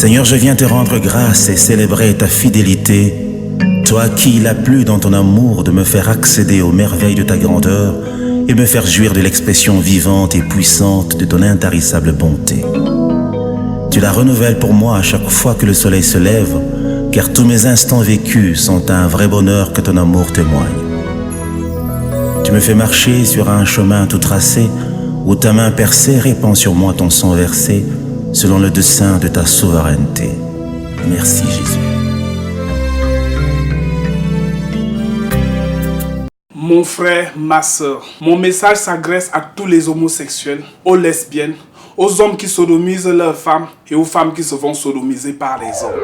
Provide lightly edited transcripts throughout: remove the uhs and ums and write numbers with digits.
Seigneur, je viens te rendre grâce et célébrer ta fidélité. Toi qui il a plu dans ton amour de me faire accéder aux merveilles de ta grandeur et me faire jouir de l'expression vivante et puissante de ton intarissable bonté. Tu la renouvelles pour moi à chaque fois que le soleil se lève, car tous mes instants vécus sont un vrai bonheur que ton amour témoigne. Tu me fais marcher sur un chemin tout tracé, où ta main percée répand sur moi ton sang versé, selon le dessein de ta souveraineté. Merci Jésus. Mon frère, ma soeur, mon message s'adresse à tous les homosexuels, aux lesbiennes, aux hommes qui sodomisent leurs femmes et aux femmes qui se font sodomiser par les hommes.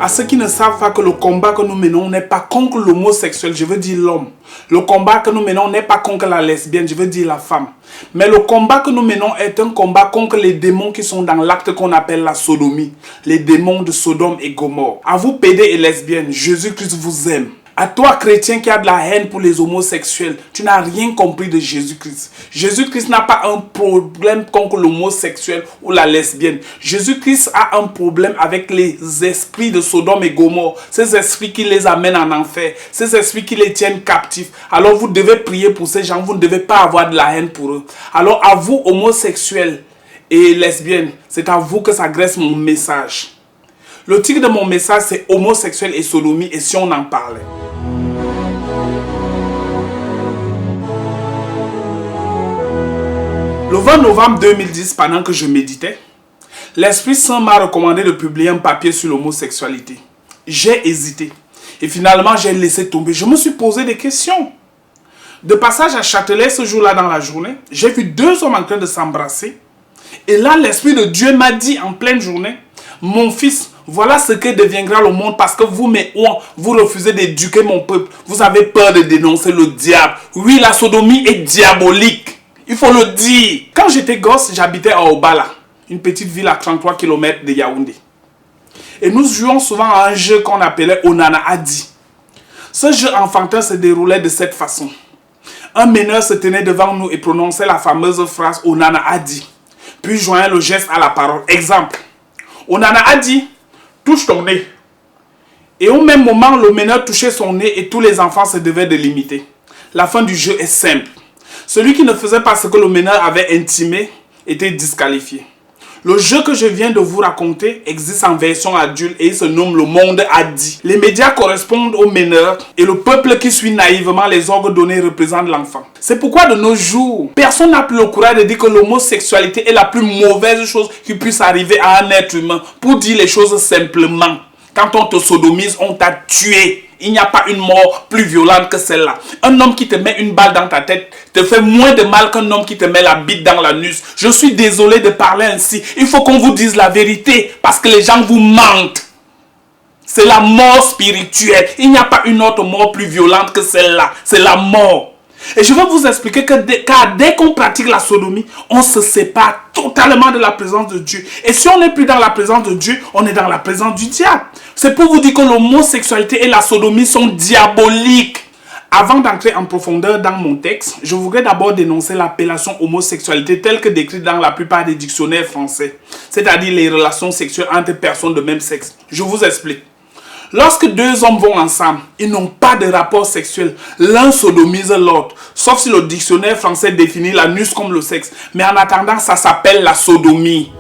À ceux qui ne savent pas que le combat que nous menons n'est pas contre l'homosexuel, je veux dire l'homme. Le combat que nous menons n'est pas contre la lesbienne, je veux dire la femme. Mais le combat que nous menons est un combat contre les démons qui sont dans l'acte qu'on appelle la sodomie. Les démons de Sodome et Gomorrhe. À vous, pédés et lesbiennes, Jésus-Christ vous aime. À toi, chrétien qui a de la haine pour les homosexuels, tu n'as rien compris de Jésus-Christ. Jésus-Christ n'a pas un problème contre l'homosexuel ou la lesbienne. Jésus-Christ a un problème avec les esprits de Sodome et Gomorrhe. Ces esprits qui les amènent en enfer. Ces esprits qui les tiennent captifs. Alors vous devez prier pour ces gens. Vous ne devez pas avoir de la haine pour eux. Alors à vous, homosexuels et lesbiennes, c'est à vous que s'adresse mon message. Le titre de mon message, c'est homosexuel et sodomie, et si on en parlait. Le 20 novembre 2010, pendant que je méditais, l'Esprit Saint m'a recommandé de publier un papier sur l'homosexualité. J'ai hésité et finalement j'ai laissé tomber. Je me suis posé des questions. De passage à Châtelet ce jour-là dans la journée, j'ai vu deux hommes en train de s'embrasser. Et là, l'Esprit de Dieu m'a dit en pleine journée, mon fils, voilà ce que deviendra le monde parce que vous, mes ouans, vous refusez d'éduquer mon peuple. Vous avez peur de dénoncer le diable. Oui, la sodomie est diabolique. Il faut le dire. Quand j'étais gosse, j'habitais à Obala, une petite ville à 33 km de Yaoundé. Et nous jouions souvent à un jeu qu'on appelait Onana Adi. Ce jeu enfantin se déroulait de cette façon. Un meneur se tenait devant nous et prononçait la fameuse phrase Onana Adi. Puis joignait le geste à la parole. Exemple. Onana Adi, touche ton nez. Et au même moment, le meneur touchait son nez et tous les enfants se devaient de l'imiter. La fin du jeu est simple. Celui qui ne faisait pas ce que le meneur avait intimé était disqualifié. Le jeu que je viens de vous raconter existe en version adulte et il se nomme Le Monde Adi. Les médias correspondent au meneur et le peuple qui suit naïvement les ordres donnés représente l'enfant. C'est pourquoi de nos jours, personne n'a plus le courage de dire que l'homosexualité est la plus mauvaise chose qui puisse arriver à un être humain. Pour dire les choses simplement, quand on te sodomise, on t'a tué. Il n'y a pas une mort plus violente que celle-là. Un homme qui te met une balle dans ta tête te fait moins de mal qu'un homme qui te met la bite dans l'anus. Je suis désolé de parler ainsi. Il faut qu'on vous dise la vérité parce que les gens vous mentent. C'est la mort spirituelle. Il n'y a pas une autre mort plus violente que celle-là. C'est la mort. Et je vais vous expliquer que dès qu'on pratique la sodomie, on se sépare totalement de la présence de Dieu. Et si on n'est plus dans la présence de Dieu, on est dans la présence du diable. C'est pour vous dire que l'homosexualité et la sodomie sont diaboliques. Avant d'entrer en profondeur dans mon texte, je voudrais d'abord dénoncer l'appellation homosexualité telle que décrite dans la plupart des dictionnaires français. C'est-à-dire les relations sexuelles entre personnes de même sexe. Je vous explique. Lorsque deux hommes vont ensemble, ils n'ont pas de rapport sexuel. L'un sodomise l'autre. Sauf si le dictionnaire français définit l'anus comme le sexe. Mais en attendant, ça s'appelle la sodomie.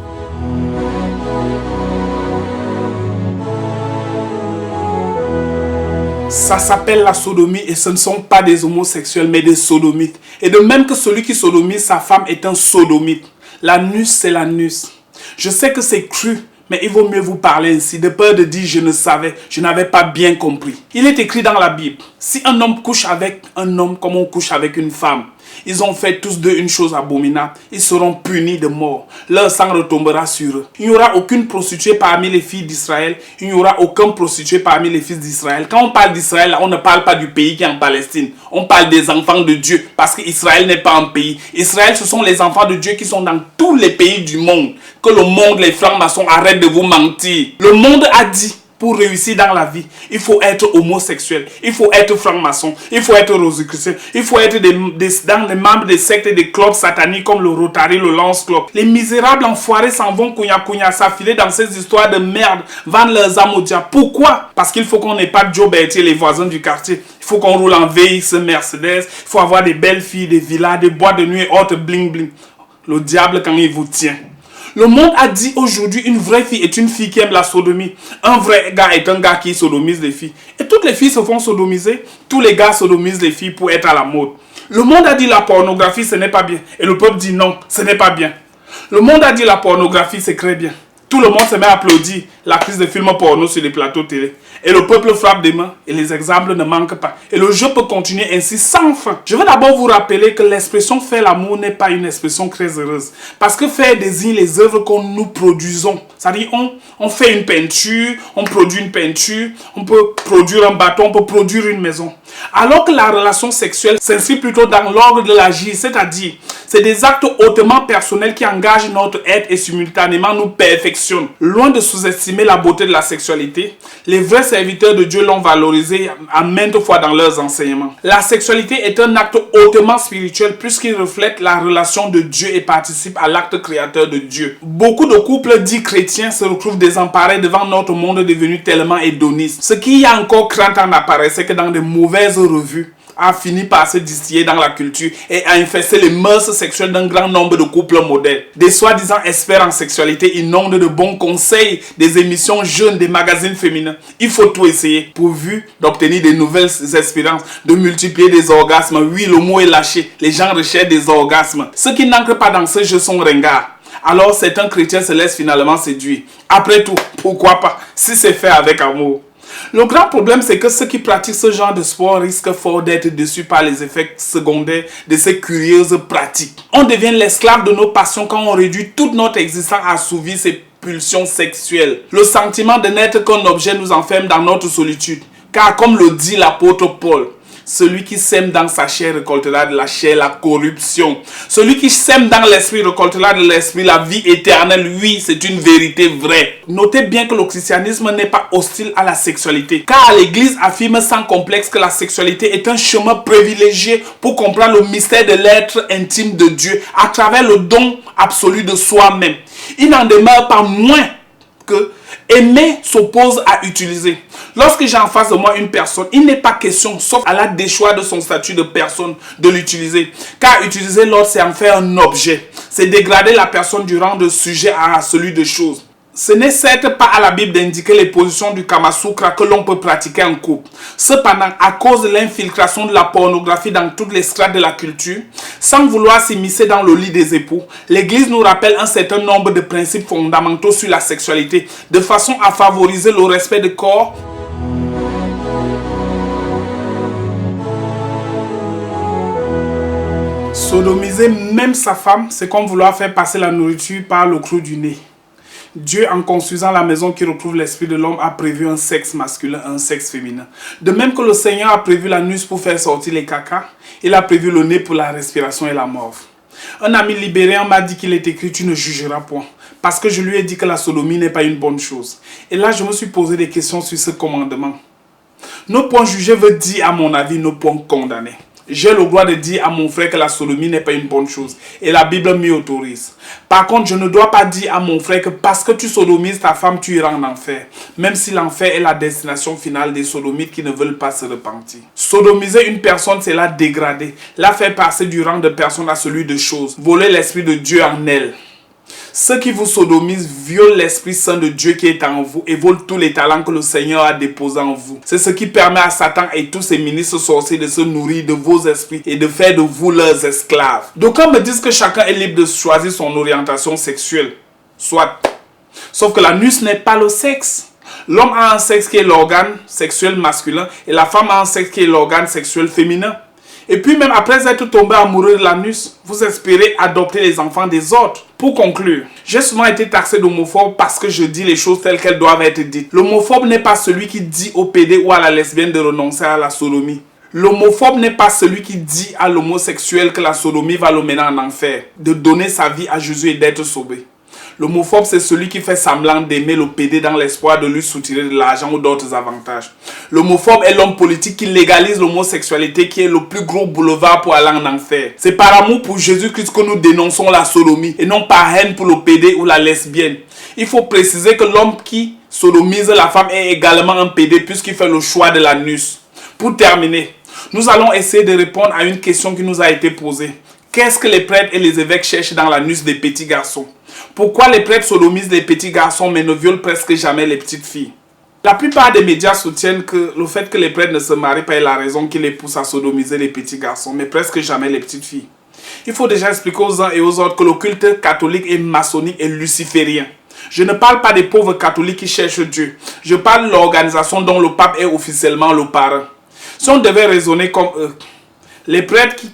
Ça s'appelle la sodomie et ce ne sont pas des homosexuels mais des sodomites. Et de même que celui qui sodomise sa femme est un sodomite. L'anus, c'est l'anus. Je sais que c'est cru. Mais il vaut mieux vous parler ainsi, de peur de dire je ne savais, je n'avais pas bien compris. Il est écrit dans la Bible, si un homme couche avec un homme comme on couche avec une femme, ils ont fait tous deux une chose abominable, ils seront punis de mort. Leur sang retombera sur eux. Il n'y aura aucune prostituée parmi les filles d'Israël, il n'y aura aucun prostitué parmi les fils d'Israël. Quand on parle d'Israël, on ne parle pas du pays qui est en Palestine. On parle des enfants de Dieu, parce qu'Israël n'est pas un pays. Israël, ce sont les enfants de Dieu qui sont dans tous les pays du monde. Que le monde, les francs-maçons, arrêtent de vous mentir. Le monde a dit pour réussir dans la vie, il faut être homosexuel, il faut être franc-maçon, il faut être rosicrucien, il faut être dans les membres des sectes et des clubs sataniques comme le Rotary, le Lance Club. Les misérables enfoirés s'en vont s'affiler dans ces histoires de merde, vendent leurs âmes au diable. Pourquoi? Parce qu'il faut qu'on n'ait pas Joe Bertier, les voisins du quartier. Il faut qu'on roule en VX Mercedes, il faut avoir des belles filles, des villas, des boîtes de nuit et autres bling bling. Le diable quand il vous tient. Le monde a dit aujourd'hui une vraie fille est une fille qui aime la sodomie. Un vrai gars est un gars qui sodomise les filles. Et toutes les filles se font sodomiser. Tous les gars sodomisent les filles pour être à la mode. Le monde a dit la pornographie ce n'est pas bien. Et le peuple dit non, ce n'est pas bien. Le monde a dit la pornographie c'est très bien. Tout le monde se met à applaudir la crise de films porno sur les plateaux télé. Et le peuple frappe des mains et les exemples ne manquent pas. Et le jeu peut continuer ainsi sans fin. Je veux d'abord vous rappeler que l'expression faire l'amour n'est pas une expression très heureuse. Parce que faire désigne les œuvres que nous produisons. C'est-à-dire on fait une peinture, on produit une peinture, on peut produire un bâton, on peut produire une maison. Alors que la relation sexuelle s'inscrit plutôt dans l'ordre de l'agir, c'est-à-dire c'est des actes hautement personnels qui engagent notre être et simultanément nous perfectionnent. Loin de sous-estimer la beauté de la sexualité, les vrais serviteurs de Dieu l'ont valorisé à maintes fois dans leurs enseignements. La sexualité est un acte hautement spirituel puisqu'il reflète la relation de Dieu et participe à l'acte créateur de Dieu. Beaucoup de couples dits chrétiens se retrouvent désemparés devant notre monde devenu tellement hédoniste. Ce qui a encore crainte en apparaît, c'est que dans de mauvaises revues, a fini par se distiller dans la culture et a infesté les mœurs sexuelles d'un grand nombre de couples modèles. Des soi-disant experts en sexualité inondent de bons conseils, des émissions jeunes, des magazines féminins. Il faut tout essayer, pourvu d'obtenir de nouvelles expériences, de multiplier des orgasmes. Oui, le mot est lâché. Les gens recherchent des orgasmes. Ceux qui n'entrent pas dans ce jeu sont ringards. Alors certains chrétiens se laissent finalement séduire. Après tout, pourquoi pas, si c'est fait avec amour. Le grand problème, c'est que ceux qui pratiquent ce genre de sport risquent fort d'être déçus par les effets secondaires de ces curieuses pratiques. On devient l'esclave de nos passions quand on réduit toute notre existence à assouvir ses pulsions sexuelles. Le sentiment de n'être qu'un objet nous enferme dans notre solitude. Car comme le dit l'apôtre Paul, celui qui sème dans sa chair récoltera de la chair la corruption. Celui qui sème dans l'esprit récoltera de l'esprit la vie éternelle. Oui, c'est une vérité vraie. Notez bien que le christianisme n'est pas hostile à la sexualité. Car l'Église affirme sans complexe que la sexualité est un chemin privilégié pour comprendre le mystère de l'être intime de Dieu à travers le don absolu de soi-même. Il n'en demeure pas moins que aimer s'oppose à utiliser. Lorsque j'ai en face de moi une personne, il n'est pas question, sauf à la déchoir de son statut de personne, de l'utiliser. Car utiliser l'autre, c'est en faire un objet. C'est dégrader la personne du rang de sujet à celui de chose. Ce n'est certes pas à la Bible d'indiquer les positions du Kama Sutra que l'on peut pratiquer en couple. Cependant, à cause de l'infiltration de la pornographie dans toutes les strates de la culture, sans vouloir s'immiscer dans le lit des époux, l'Église nous rappelle un certain nombre de principes fondamentaux sur la sexualité, de façon à favoriser le respect du corps. Sodomiser même sa femme, c'est comme vouloir faire passer la nourriture par le creux du nez. Dieu, en construisant la maison qui retrouve l'esprit de l'homme, a prévu un sexe masculin, un sexe féminin. De même que le Seigneur a prévu l'anus pour faire sortir les cacas, il a prévu le nez pour la respiration et la morve. Un ami libérien m'a dit qu'il est écrit « Tu ne jugeras point ». Parce que je lui ai dit que la sodomie n'est pas une bonne chose. Et là, je me suis posé des questions sur ce commandement. Ne point juger veut dire, à mon avis, ne point condamner. J'ai le droit de dire à mon frère que la sodomie n'est pas une bonne chose. Et la Bible m'y autorise. Par contre, je ne dois pas dire à mon frère que parce que tu sodomises ta femme, tu iras en enfer. Même si l'enfer est la destination finale des sodomites qui ne veulent pas se repentir. Sodomiser une personne, c'est la dégrader. La faire passer du rang de personne à celui de chose. Voler l'esprit de Dieu en elle. Ceux qui vous sodomisent violent l'Esprit Saint de Dieu qui est en vous et volent tous les talents que le Seigneur a déposés en vous. C'est ce qui permet à Satan et tous ses ministres sorciers de se nourrir de vos esprits et de faire de vous leurs esclaves. D'aucuns me disent que chacun est libre de choisir son orientation sexuelle. Soit. Sauf que l'anus n'est pas le sexe. L'homme a un sexe qui est l'organe sexuel masculin et la femme a un sexe qui est l'organe sexuel féminin. Et puis même après être tombé amoureux de l'anus, vous espérez adopter les enfants des autres. Pour conclure, j'ai souvent été taxé d'homophobe parce que je dis les choses telles qu'elles doivent être dites. L'homophobe n'est pas celui qui dit au PD ou à la lesbienne de renoncer à la sodomie. L'homophobe n'est pas celui qui dit à l'homosexuel que la sodomie va le mener en enfer, de donner sa vie à Jésus et d'être sauvé. L'homophobe, c'est celui qui fait semblant d'aimer le PD dans l'espoir de lui soutirer de l'argent ou d'autres avantages. L'homophobe est l'homme politique qui légalise l'homosexualité, qui est le plus gros boulevard pour aller en enfer. C'est par amour pour Jésus-Christ que nous dénonçons la sodomie et non par haine pour le PD ou la lesbienne. Il faut préciser que l'homme qui sodomise la femme est également un PD puisqu'il fait le choix de l'anus. Pour terminer, nous allons essayer de répondre à une question qui nous a été posée. Qu'est-ce que les prêtres et les évêques cherchent dans l'anus des petits garçons? Pourquoi les prêtres sodomisent les petits garçons mais ne violent presque jamais les petites filles? La plupart des médias soutiennent que le fait que les prêtres ne se marient pas est la raison qui les pousse à sodomiser les petits garçons, mais presque jamais les petites filles. Il faut déjà expliquer aux uns et aux autres que le culte catholique est maçonnique et luciférien. Je ne parle pas des pauvres catholiques qui cherchent Dieu. Je parle de l'organisation dont le pape est officiellement le parrain. Si on devait raisonner comme eux, les prêtres qui,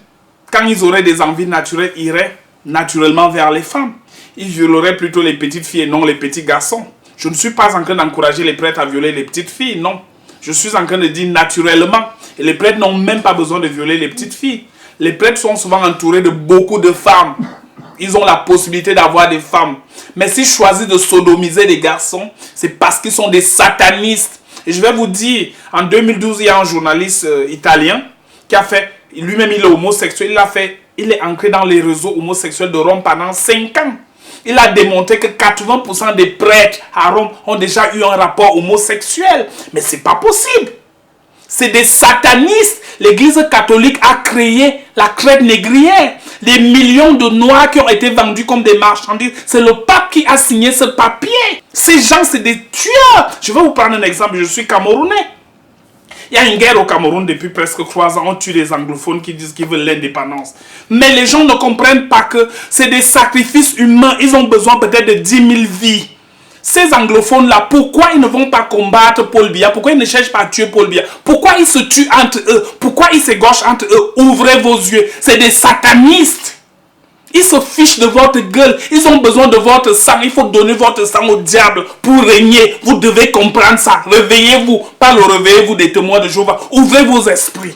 quand ils auraient des envies naturelles, iraient naturellement vers les femmes. Ils violeraient plutôt les petites filles et non les petits garçons. Je ne suis pas en train d'encourager les prêtres à violer les petites filles, non. Je suis en train de dire naturellement. Et les prêtres n'ont même pas besoin de violer les petites filles. Les prêtres sont souvent entourés de beaucoup de femmes. Ils ont la possibilité d'avoir des femmes. Mais s'ils choisissent de sodomiser des garçons, c'est parce qu'ils sont des satanistes. Et je vais vous dire, en 2012, il y a un journaliste italien qui a fait, lui-même il est homosexuel, il est ancré dans les réseaux homosexuels de Rome pendant 5 ans. Il a démontré que 80% des prêtres à Rome ont déjà eu un rapport homosexuel. Mais c'est pas possible. C'est des satanistes. L'Église catholique a créé la traite négrière. Les millions de noirs qui ont été vendus comme des marchandises. C'est le pape qui a signé ce papier. Ces gens, c'est des tueurs. Je vais vous prendre un exemple. Je suis camerounais. Il y a une guerre au Cameroun depuis presque 3 ans. On tue les anglophones qui disent qu'ils veulent l'indépendance. Mais les gens ne comprennent pas que c'est des sacrifices humains. Ils ont besoin peut-être de 10 000 vies. Ces anglophones-là, pourquoi ils ne vont pas combattre Paul Biya? Pourquoi ils ne cherchent pas à tuer Paul Biya? Pourquoi ils se tuent entre eux? Pourquoi ils s'égorgent entre eux? Ouvrez vos yeux. C'est des satanistes. Ils se fichent de votre gueule. Ils ont besoin de votre sang. Il faut donner votre sang au diable pour régner. Vous devez comprendre ça. Réveillez-vous. Pas le réveillez-vous des témoins de Jéhovah. Ouvrez vos esprits.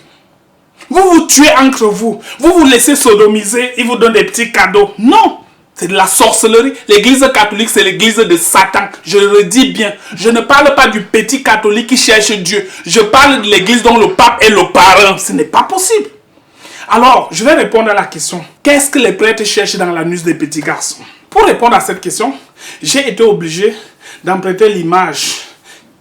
Vous vous tuez entre vous. Vous vous laissez sodomiser. Ils vous donnent des petits cadeaux. Non. C'est de la sorcellerie. L'église catholique, c'est l'église de Satan. Je le redis bien. Je ne parle pas du petit catholique qui cherche Dieu. Je parle de l'église dont le pape est le parrain. Ce n'est pas possible. Alors, je vais répondre à la question. Qu'est-ce que les prêtres cherchent dans l'anus des petits garçons? Pour répondre à cette question, j'ai été obligé d'emprunter l'image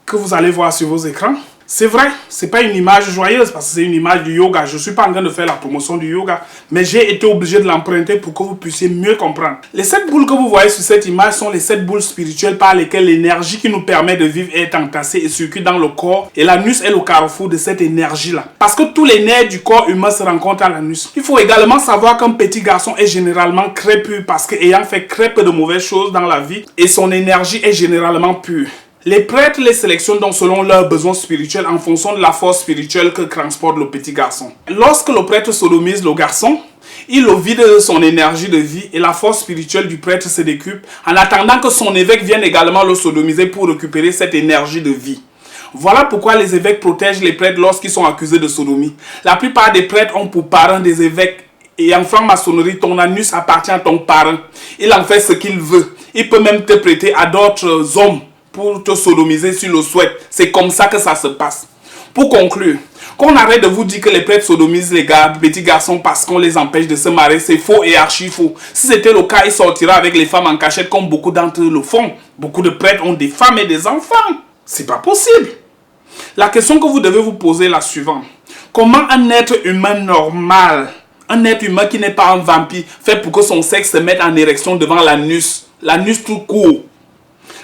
que vous allez voir sur vos écrans. C'est vrai, c'est pas une image joyeuse parce que c'est une image du yoga. Je suis pas en train de faire la promotion du yoga, mais j'ai été obligé de l'emprunter pour que vous puissiez mieux comprendre. Les 7 boules que vous voyez sur cette image sont les 7 boules spirituelles par lesquelles l'énergie qui nous permet de vivre est entassée et circule dans le corps. Et l'anus est le carrefour de cette énergie-là. Parce que tous les nerfs du corps humain se rencontrent à l'anus. Il faut également savoir qu'un petit garçon est généralement crépus parce qu'ayant fait très peu de mauvaises choses dans la vie, et son énergie est généralement pure. Les prêtres les sélectionnent donc selon leurs besoins spirituels en fonction de la force spirituelle que transporte le petit garçon. Lorsque le prêtre sodomise le garçon, il le vide de son énergie de vie et la force spirituelle du prêtre se décuple en attendant que son évêque vienne également le sodomiser pour récupérer cette énergie de vie. Voilà pourquoi les évêques protègent les prêtres lorsqu'ils sont accusés de sodomie. La plupart des prêtres ont pour parrain des évêques. Et en franc-maçonnerie, ton anus appartient à ton parrain. Il en fait ce qu'il veut. Il peut même te prêter à d'autres hommes pour te sodomiser s'il le souhaite. C'est comme ça que ça se passe. Pour conclure, qu'on arrête de vous dire que les prêtres sodomisent les petits garçons parce qu'on les empêche de se marier, c'est faux et archi faux. Si c'était le cas, ils sortiraient avec les femmes en cachette comme beaucoup d'entre eux le font. Beaucoup de prêtres ont des femmes et des enfants. C'est pas possible. La question que vous devez vous poser est la suivante. Comment un être humain normal, un être humain qui n'est pas un vampire, fait pour que son sexe se mette en érection devant l'anus tout court?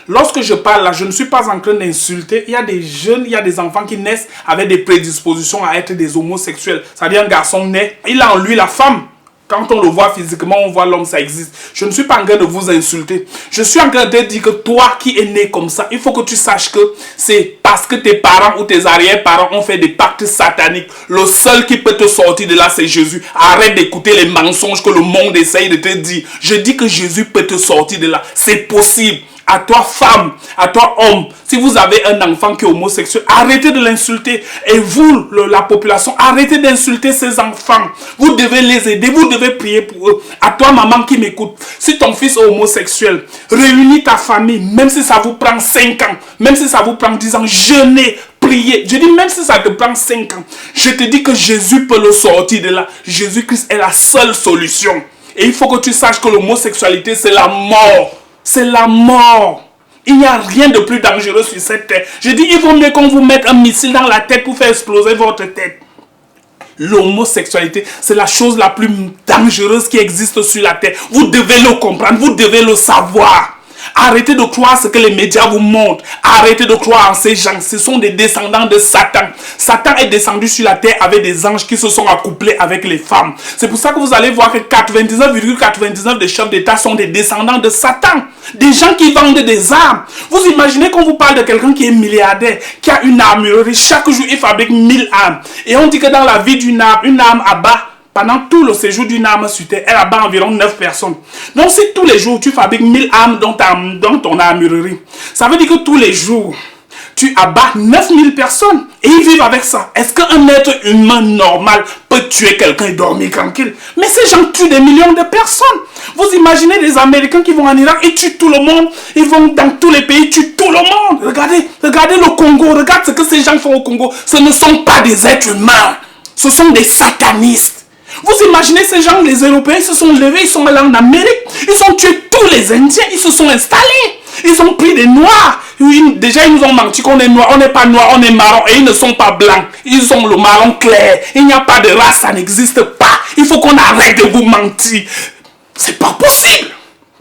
Lorsque je parle là, je ne suis pas en train d'insulter. Il y a des jeunes, il y a des enfants qui naissent avec des prédispositions à être des homosexuels. C'est-à-dire un garçon naît, il a en lui la femme. Quand on le voit physiquement, on voit l'homme, ça existe. Je ne suis pas en train de vous insulter. Je suis en train de dire que toi qui es né comme ça, il faut que tu saches que c'est parce que tes parents ou tes arrière-parents ont fait des pactes sataniques. Le seul qui peut te sortir de là, c'est Jésus. Arrête d'écouter les mensonges que le monde essaye de te dire. Je dis que Jésus peut te sortir de là. C'est possible. À toi femme, à toi homme, si vous avez un enfant qui est homosexuel, arrêtez de l'insulter. Et vous, la population, arrêtez d'insulter ces enfants. Vous devez les aider, vous devez prier pour eux. À toi maman qui m'écoute, si ton fils est homosexuel, réunis ta famille, même si ça vous prend 5 ans, même si ça vous prend 10 ans, jeûnez, priez. Je dis même si ça te prend 5 ans, je te dis que Jésus peut le sortir de là. Jésus-Christ est la seule solution. Et il faut que tu saches que l'homosexualité, c'est la mort. C'est la mort. Il n'y a rien de plus dangereux sur cette terre. Je dis, il vaut mieux qu'on vous mette un missile dans la tête pour faire exploser votre tête. L'homosexualité, c'est la chose la plus dangereuse qui existe sur la terre. Vous devez le comprendre, vous devez le savoir. Arrêtez de croire ce que les médias vous montrent. Arrêtez de croire en ces gens. Ce sont des descendants de Satan. Satan est descendu sur la terre avec des anges qui se sont accouplés avec les femmes. C'est pour ça que vous allez voir que 99,99% des chefs d'État sont des descendants de Satan. Des gens qui vendent des armes. Vous imaginez qu'on vous parle de quelqu'un qui est milliardaire, qui a une armurerie. Chaque jour, il fabrique 1000 armes. Et on dit que dans la vie d'une arme, une arme abat. Pendant tout le séjour d'une arme sur terre, elle abat environ 9 personnes. Donc si tous les jours tu fabriques 1000 armes dans ton armurerie, ça veut dire que tous les jours, tu abats 9000 personnes. Et ils vivent avec ça. Est-ce qu'un être humain normal peut tuer quelqu'un et dormir tranquille? Mais ces gens tuent des millions de personnes. Vous imaginez des Américains qui vont en Irak et tuent tout le monde. Ils vont dans tous les pays, tuent tout le monde. Regardez le Congo. Regarde ce que ces gens font au Congo. Ce ne sont pas des êtres humains. Ce sont des satanistes. Vous imaginez ces gens, les Européens, se sont levés, ils sont allés en Amérique, ils ont tué tous les Indiens, ils se sont installés, ils ont pris des Noirs. Déjà, ils nous ont menti qu'on est Noirs, on n'est pas Noirs, on est marron, et ils ne sont pas blancs, ils ont le marron clair. Il n'y a pas de race, ça n'existe pas. Il faut qu'on arrête de vous mentir. C'est pas possible.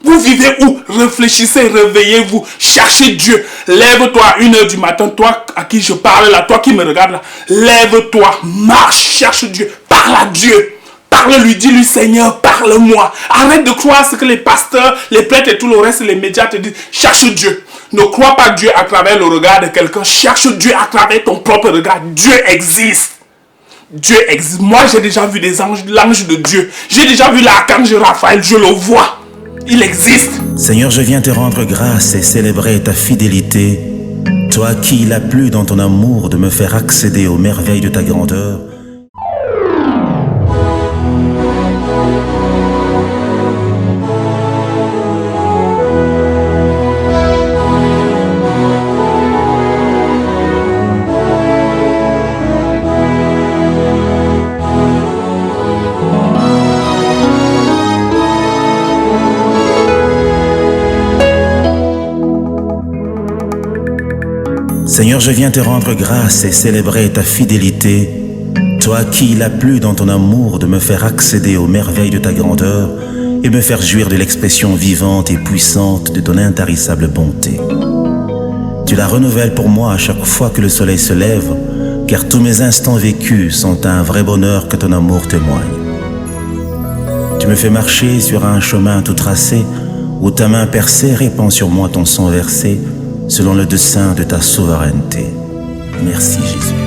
Vous vivez où? Réfléchissez, réveillez-vous, cherchez Dieu. Lève-toi à 1h du matin, toi à qui je parle là, toi qui me regardes là. Lève-toi, marche, cherche Dieu, parle à Dieu. Parle-lui, dis-lui, Seigneur, parle-moi. Arrête de croire ce que les pasteurs, les prêtres et tout le reste, les médias te disent. Cherche Dieu. Ne crois pas Dieu à travers le regard de quelqu'un. Cherche Dieu à travers ton propre regard. Dieu existe. Dieu existe. Moi, j'ai déjà vu des anges, l'ange de Dieu. J'ai déjà vu l'archange Raphaël. Je le vois. Il existe. Seigneur, je viens te rendre grâce et célébrer ta fidélité. Toi qui il a plu dans ton amour de me faire accéder aux merveilles de ta grandeur. Seigneur, je viens te rendre grâce et célébrer ta fidélité. Toi qui il a plu dans ton amour de me faire accéder aux merveilles de ta grandeur et me faire jouir de l'expression vivante et puissante de ton intarissable bonté. Tu la renouvelles pour moi à chaque fois que le soleil se lève, car tous mes instants vécus sont un vrai bonheur que ton amour témoigne. Tu me fais marcher sur un chemin tout tracé, où ta main percée répand sur moi ton sang versé, selon le dessein de ta souveraineté. Merci Jésus.